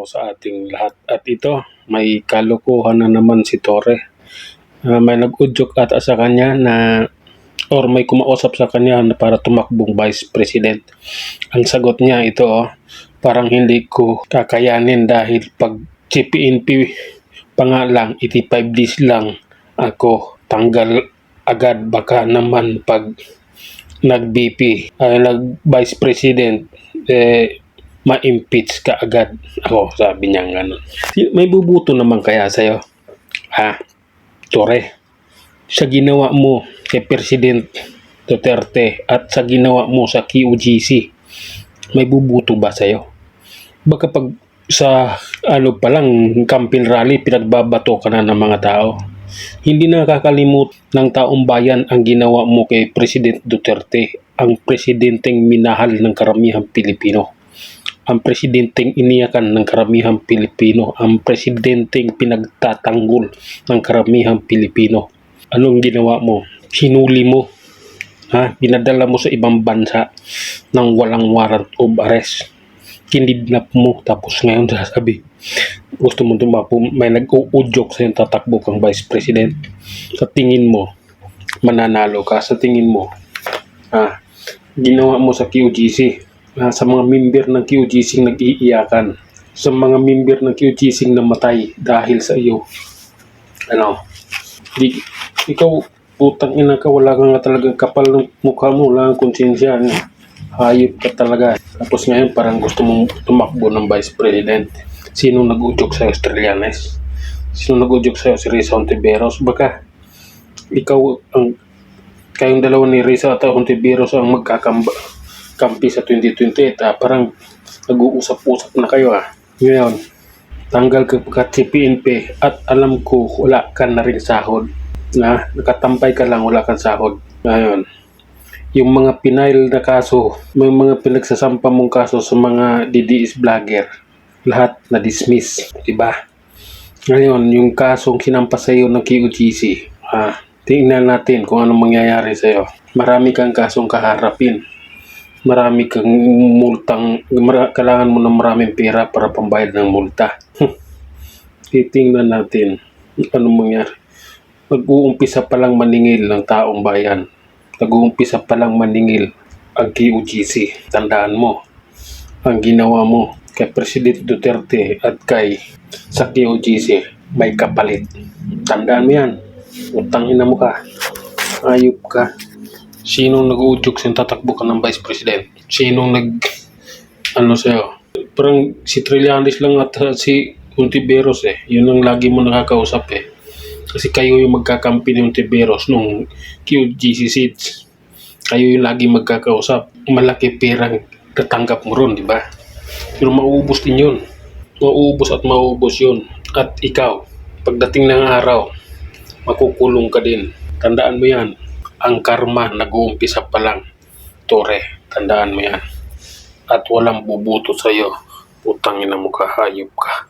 sa ating lahat. At ito, may kalokohan na naman si Torre. May nag-udyok ata sa kanya na or may kumausap sa kanya na para tumakbong Vice President. Ang sagot niya ito, parang hindi ko kakayanin dahil pag CPNP pa nga lang, 85 days lang ako tanggal agad. Baka naman pag nag-VP, nag-Vice President, ma-impeach ka agad ako, sabi niya gano'n. May bubuto naman kaya sa'yo, Torre, sa ginawa mo kay President Duterte at sa ginawa mo sa QGC, may bubuto ba sa'yo? Baka pag sa pa lang, campaign rally, pinagbabato ka na ng mga tao. Hindi nakakalimut ng taong bayan ang ginawa mo kay President Duterte, ang presidenteng minahal ng karamihang Pilipino, ang presidenteng iniyakan ng karamihang Pilipino, ang presidenteng pinagtatanggol ng karamihang Pilipino. Anong ginawa mo? Hinuli mo, binadala mo sa ibang bansa nang walang warrant of arrest. Kinidnap mo, tapos ngayon sasabi gusto mo tumakbo, may nag-uudyok sa yung tatakbo kang Vice President. Sa tingin mo, mananalo ka? Sa tingin mo, ginawa mo sa QGC, sa mga member ng QGC nag-iiyakan, sa mga member ng QGC namatay dahil sa iyo. Ikaw, putang ina ka, wala ka nga talagang kapal ng mukha mo, wala kang konsensya. Hayop ka talaga. Tapos ngayon parang gusto mong tumakbo ng Vice President. Sino nag-udyok sa Australianes? Sino nag-udyok sa si Risa Hontiveros? Baka ikaw kayong dalawa ni Risa at Hontiveros ang magkakampi sa 2028. Parang nag-uusap-usap na kayo. Ngayon, tanggal ka CPNP at alam ko wala ka na rin sahod. Nakatampay ka lang, wala kang sahod. Ngayon, yung mga pinail na kaso, may mga pinagsasampa mong kaso sa mga DDS vlogger, lahat na-dismiss, diba? Ngayon, yung kasong sinampa sa iyo ng QGC, tingnan natin kung anong mangyayari sa iyo. Marami kang kasong kaharapin. Marami kang multang, kailangan mo ng maraming pera para pambayad ng multa. Titingnan natin anong mangyayari. Mag-uumpisa pa lang maningil ng taong bayan. Nag-uumpisa pa lang maningil ang QGC. Tandaan mo, ang ginawa mo kay President Duterte at sa QGC, may kapalit. Tandaan mo yan. Utang ina mo ka. Ayop ka. Sinong nag-uudyok sa tatakbo ka ng Vice President? Sinong sa'yo? Parang si Trillanes lang at si Hontiveros Yun ang lagi mo nakakausap Kasi kayo yung magkakampi ni Hontiveros nung QGC seats. Kayo yung lagi magkakausap. Malaki perang tatanggap mo ron, di ba? Pero mauubos din yun. Mauubos at mauubos yun. At ikaw, pagdating ng araw, makukulong ka din. Tandaan mo yan. Ang karma nag-uumpisa pa lang. Torre, tandaan mo yan. At walang bubuto sa'yo. Putang ina mo ka, hayop ka.